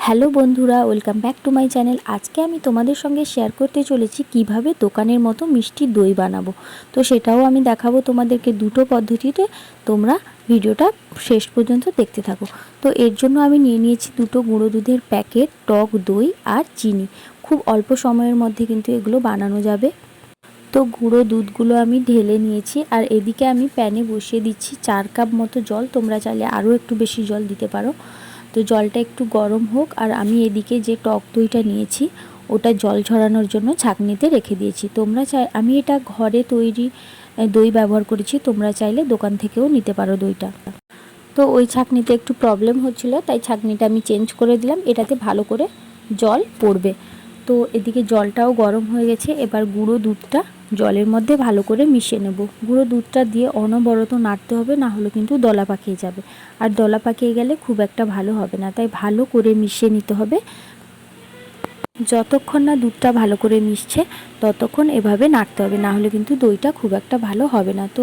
Hello বন্ধুরা, welcome back to my channel. আজকে আমি তোমাদের সঙ্গে শেয়ার করতে চলেছি কিভাবে দোকানের মতো মিষ্টি দই বানাবো। তো সেটাও আমি দেখাবো তোমাদেরকে দুটো পদ্ধতিতে। তোমরা ভিডিওটা শেষ পর্যন্ত দেখতে থাকো। তো এর জন্য আমি নিয়ে নিয়েছি দুটো গুঁড়ো দুধের প্যাকেট, টক দই আর চিনি। খুব অল্প সময়ের মধ্যে কিন্তু এগুলো বানানো যাবে। তো গুঁড়ো দুধগুলো আমি ঢেলে নিয়েছি আর এদিকে আমি প্যানে বসিয়ে দিচ্ছি 4 কাপ মতো জল। তোমরা চাইলে আরও একটু বেশি জল দিতে পারো। তো জলটা একটু গরম হোক আর আমি এদিকে যে টক দইটা নিয়েছি ওটা জল ঝরানোর জন্য ছাঁকনিতে রেখে দিয়েছি। আমি এটা ঘরে তৈরি দই ব্যবহার করেছি, তোমরা চাইলে দোকান থেকেও নিতে পারো দইটা। তো ওই ছাঁকনিতে একটু প্রবলেম হচ্ছিল, তাই ছাঁকনিটা আমি চেঞ্জ করে দিলাম, এটাতে ভালো করে জল পড়বে। তো এদিকে জলটাও গরম হয়ে গেছে। এবার গুঁড়ো দুধটা জলের মধ্যে ভালো করে মিশিয়ে নেব। গুঁড়ো দুধটা দিয়ে অনবরত নাড়তে হবে, না হলে কিন্তু দলা পাকিয়ে যাবে, আর দলা পাকিয়ে গেলে খুব একটা ভালো হবে না। তাই ভালো করে মিশিয়ে নিতে হবে। যতক্ষণ না দুধটা ভালো করে মিশছে ততক্ষণ এভাবে নাড়তে হবে, না হলে কিন্তু দইটা খুব একটা ভালো হবে না। তো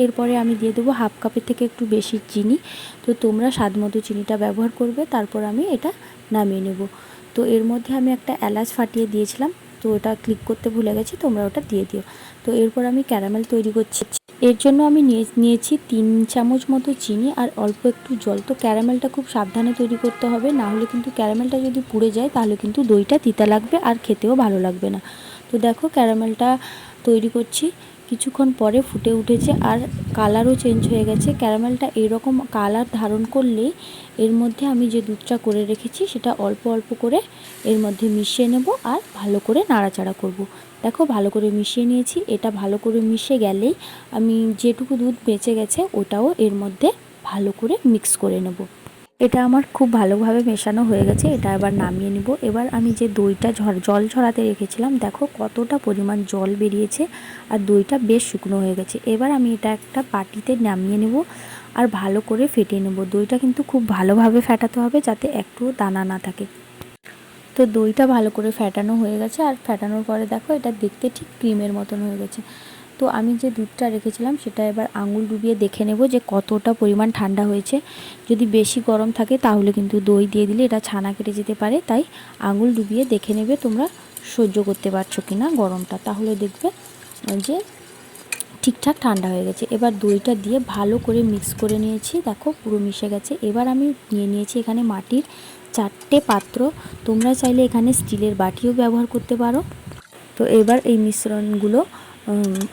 এরপরে আমি দিয়ে দেবো হাফ কাপের থেকে একটু বেশি চিনি। তো তোমরা স্বাদ মতো চিনিটা ব্যবহার করবে। তারপর আমি এটা নামিয়ে নেব। তো এর মধ্যে আমি একটা এলাচ ফাটিয়ে দিয়েছিলাম, তো ওটা ক্লিক করতে ভুলে গেছি, তোমরা ওটা দিয়ে দিও। তো এরপর আমি ক্যারামেল তৈরি করছি। এর জন্য আমি নিয়েছি 3 চামচ মতো চিনি আর অল্প একটু জল। তো ক্যারামেলটা খুব সাবধানে তৈরি করতে হবে, না হলে কিন্তু ক্যারামেলটা যদি পুড়ে যায় তাহলে কিন্তু দইটা তিতা লাগবে আর খেতেও ভালো লাগবে না। তো দেখো ক্যারামেলটা তৈরি করছি, কিছুক্ষণ পরে ফুটে উঠেছে আর কালারও চেঞ্জ হয়ে গেছে। ক্যারামেলটা এরকম কালার ধারণ করলেই এর মধ্যে আমি যে দুধটা করে রেখেছি সেটা অল্প অল্প করে এর মধ্যে মিশিয়ে নেব আর ভালো করে নাড়াচাড়া করব। দেখো ভালো করে মিশিয়ে নিয়েছি। এটা ভালো করে মিশে গেলেই আমি যেটুকু দুধ বেঁচে গেছে ওটাও এর মধ্যে ভালো করে মিক্স করে নেব। এটা আমার খুব ভালোভাবে মেশানো হয়ে গেছে। এটা এবার নামিয়ে নিব। এবার আমি যে দইটা জল ঝরাতে রেখেছিলাম, দেখো কতটা পরিমাণ জল বেরিয়েছে আর দইটা বেশ শুকনো হয়ে গেছে। এবার আমি এটা একটা বাটিতে নামিয়ে নেব আর ভালো করে ফেটিয়ে নেব। দইটা কিন্তু খুব ভালোভাবে ফেটাতে হবে যাতে একটুও দানা না থাকে। তো দইটা ভালো করে ফেটানো হয়ে গেছে আর ফেটানোর পরে দেখো এটা দেখতে ঠিক ক্রিমের মতন হয়ে গেছে। তো আমি যে দুধটা রেখেছিলাম সেটা এবার আঙুল ডুবিয়ে দেখে নেব যে কতটা পরিমাণ ঠান্ডা হয়েছে। যদি বেশি গরম থাকে তাহলে কিন্তু দই দিয়ে দিলে এটা ছানা কেটে যেতে পারে, তাই আঙুল ডুবিয়ে দেখে নেবে তোমরা সহ্য করতে পারছো কি না গরমটা, তাহলে দেখবে যে ঠিকঠাক ঠান্ডা হয়ে গেছে। এবার দইটা দিয়ে ভালো করে মিক্স করে নিয়েছি, দেখো পুরো মিশে গেছে। এবার আমি নিয়েছি এখানে মাটির 4টে পাত্র। তোমরা চাইলে এখানে স্টিলের বাটিও ব্যবহার করতে পারো। তো এবার এই মিশ্রণগুলো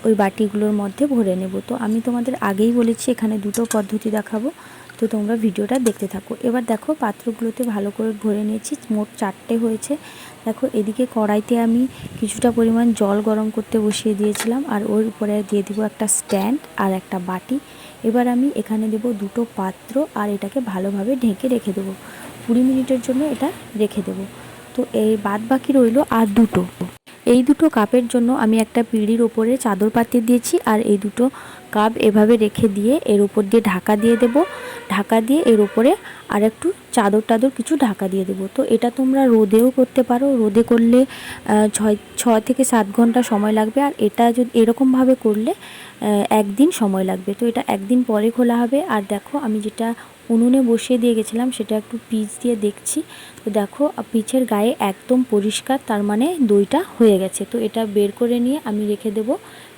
ওই বাটিগুলোর মধ্যে ভরে নেব। তো আমি তোমাদের আগেই বলেছি এখানে দুটো পদ্ধতি দেখাবো, তো তোমরা ভিডিওটা দেখতে থাকো। এবার দেখো পাত্রগুলোতে ভালো করে ভরে নিয়েছি, মোট 4টে হয়েছে। দেখো এদিকে কড়াইতে আমি কিছুটা পরিমাণ জল গরম করতে বসিয়ে দিয়েছিলাম আর ওর উপরে দিয়ে দেবো একটা স্ট্যান্ড আর একটা বাটি। এবার আমি এখানে দেবো দুটো পাত্র আর এটাকে ভালোভাবে ঢেকে রেখে দেবো। 20 মিনিটের জন্য এটা রেখে দেবো। তো এই বাদ বাকি রইল আর দুটো। এই দুটো কাপের জন্য আমি একটা পিঁড়ির ওপরে চাদর পাতিয়ে দিয়েছি আর এই দুটো কাপ এভাবে রেখে দিয়ে এর উপর দিয়ে ঢাকা দিয়ে দেব। ঢাকা দিয়ে এর উপরে আর একটু চাদর কিছু ঢাকা দিয়ে দেবো। তো এটা তোমরা রোদেও করতে পারো। রোদে করলে 6 থেকে 7 ঘন্টা সময় লাগবে, আর এটা যদি এরকমভাবে করলে 1 দিন সময় লাগবে। তো এটা 1 দিন পরে খোলা হবে। আর দেখো আমি যেটা উনুনে বসিয়ে দিয়ে গেছিলাম সেটা একটু পিচ দিয়ে দেখছি। তো দেখো পিচের গায়ে একদম পরিষ্কার, তার মানে দইটা হয়ে গেছে। তো এটা বের করে নিয়ে আমি রেখে দেব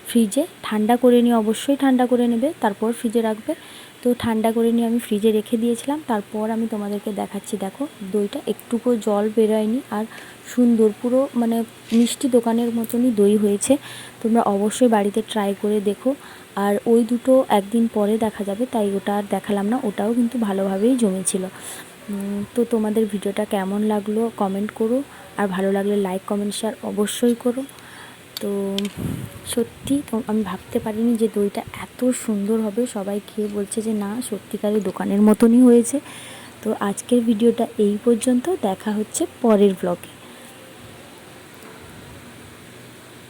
ফ্রিজে। ঠান্ডা করে নিয়ে অবশ্যই ঠান্ডা করে নেবে, তারপর ফ্রিজে রাখবে। তো ঠান্ডা করে নিয়ে আমি ফ্রিজে রেখে দিয়েছিলাম। তারপর আমি তোমাদেরকে দেখাচ্ছি, দেখো দইটা একটুকু জল বেরোয়নি আর সুন্দর পুরো মানে মিষ্টি দোকানের মতনই দই হয়েছে। তোমরা অবশ্যই বাড়িতে ট্রাই করে দেখো। আর ওই দুটো 1 দিন পরে দেখা যাবে, তাই ওটা আর দেখালাম না, ওটাও কিন্তু ভালোভাবেই জমেছিল। তো তোমাদের ভিডিওটা কেমন লাগলো কমেন্ট করো, আর ভালো লাগলে লাইক কমেন্ট শেয়ার অবশ্যই করো। তো সত্যি আমি ভাবতে পারিনি যে দইটা এত সুন্দর হবে। সবাই খেয়ে বলছে যে না সত্যিকারের দোকানের মতনই হয়েছে। তো আজকের ভিডিওটা এই পর্যন্ত, দেখা হচ্ছে পরের ব্লগে।